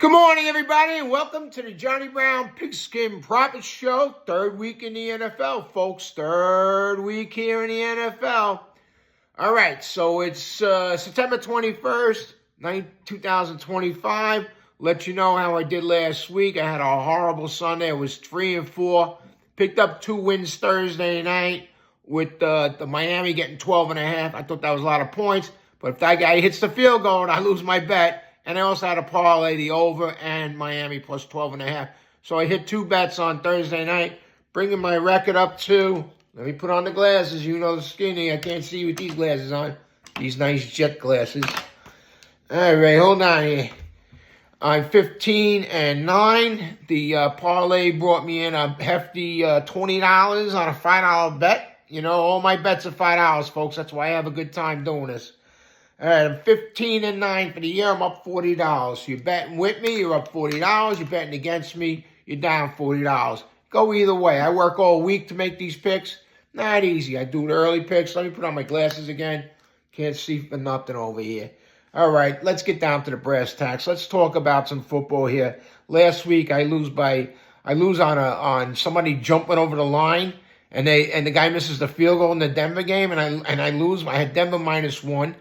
Good morning, everybody, and welcome to the Johnny Brown Pigskin Profit Show. Third week in the NFL, folks. Third week here in the NFL. All right, so it's September 21st, 2025. Let you know how I did last week. I had a horrible Sunday. It was 3-4. Picked up 2 wins Thursday night with the Miami getting 12.5. I thought that was a lot of points, but if that guy hits the field goal, I lose my bet. And I also had to parlay the over and Miami plus 12.5. So I hit 2 bets on Thursday night, bringing my record up to, let me put on the glasses. You know the skinny. I can't see with these glasses on. These nice jet glasses. All right, hold on here. I'm 15-9. The parlay brought me in a hefty $20 on a $5 bet. You know, all my bets are $5, folks. That's why I have a good time doing this. All right, I'm 15-9 for the year. I'm up $40. You're betting with me, you're up $40. You're betting against me, you're down $40. Go either way. I work all week to make these picks. Not easy. I do the early picks. Let me put on my glasses again. Can't see for nothing over here. All right, let's get down to the brass tacks. Let's talk about some football here. Last week I lose on somebody jumping over the line, and the guy misses the field goal in the Denver game, and I lose. I had Denver -1.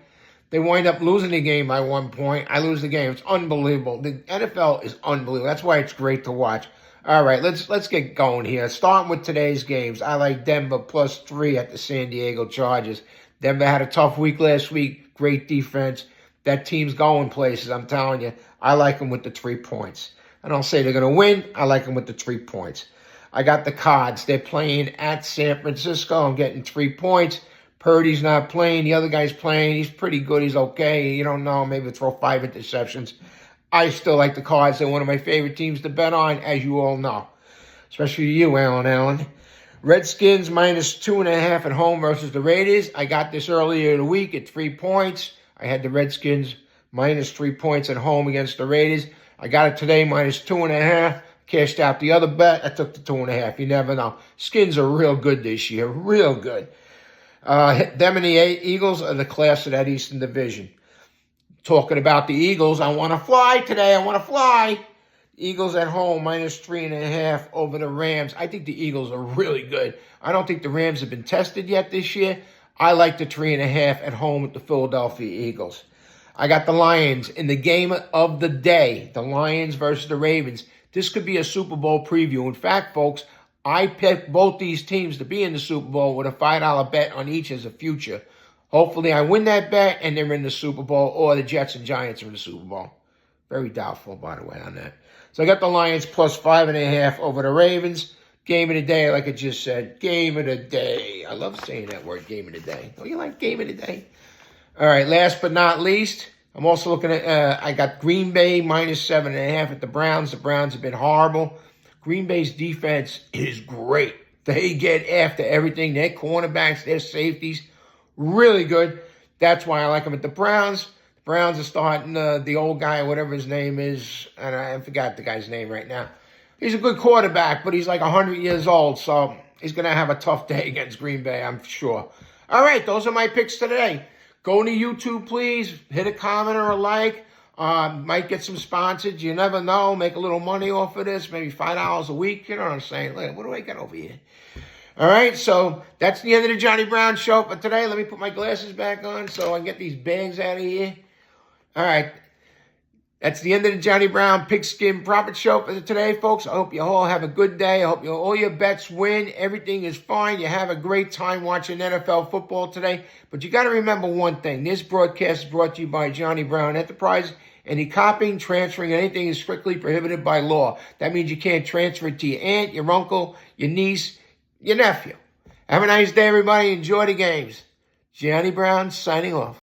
They wind up losing the game by 1 point. I lose the game. It's unbelievable. The NFL is unbelievable. That's why it's great to watch. All right, let's get going here. Starting with today's games, I like Denver +3 at the San Diego Chargers. Denver had a tough week last week. Great defense. That team's going places, I'm telling you. I like them with the 3 points. I don't say they're going to win. I like them with the 3 points. I got the Cards. They're playing at San Francisco. I'm getting 3 points. Purdy's not playing. The other guy's playing. He's pretty good. He's okay. You don't know. Maybe throw 5 interceptions. I still like the Cards. They're one of my favorite teams to bet on, as you all know. Especially you, Allen. Redskins -2.5 at home versus the Raiders. I got this earlier in the week at 3 points. I had the Redskins -3 points at home against the Raiders. I got it today -2.5. Cashed out the other bet. I took the 2.5. You never know. Skins are real good this year. Real good. Them and the Eagles are the class of that Eastern Division. Talking about the Eagles, I want to fly today. I want to fly. Eagles at home -3.5 over the Rams. I think the Eagles are really good. I don't think the Rams have been tested yet this year. I like the 3.5 at home with the Philadelphia Eagles. I got the Lions in the game of the day. The Lions versus the Ravens. This could be a Super Bowl preview. In fact, folks, I picked both these teams to be in the Super Bowl with a $5 bet on each as a future. Hopefully I win that bet and they're in the Super Bowl, or the Jets and Giants are in the Super Bowl. Very doubtful, by the way, on that. So I got the Lions +5.5 over the Ravens. Game of the day, like I just said. Game of the day. I love saying that word, game of the day. Don't you like game of the day? All right, last but not least, I'm also looking at, I got Green Bay -7.5 at the Browns. The Browns have been horrible. Green Bay's defense is great. They get after everything. Their cornerbacks, their safeties, really good. That's why I like them at the Browns. The Browns are starting the old guy, whatever his name is, and I forgot the guy's name right now. He's a good quarterback, but he's like 100 years old, so he's going to have a tough day against Green Bay, I'm sure. All right, those are my picks today. Go to YouTube, please. Hit a comment or a like. Might get some sponsors. You never know. Make a little money off of this. Maybe $5 a week. You know what I'm saying? Look, what do I got over here? All right, so that's the end of the Johnny Brown Show for today. Let me put my glasses back on so I can get these bags out of here. All right. That's the end of the Johnny Brown Pigskin Profit Show for today, folks. I hope you all have a good day. I hope all your bets win. Everything is fine. You have a great time watching NFL football today. But you got to remember one thing. This broadcast is brought to you by Johnny Brown Enterprises. Any copying, transferring, anything is strictly prohibited by law. That means you can't transfer it to your aunt, your uncle, your niece, your nephew. Have a nice day, everybody. Enjoy the games. Johnny Brown signing off.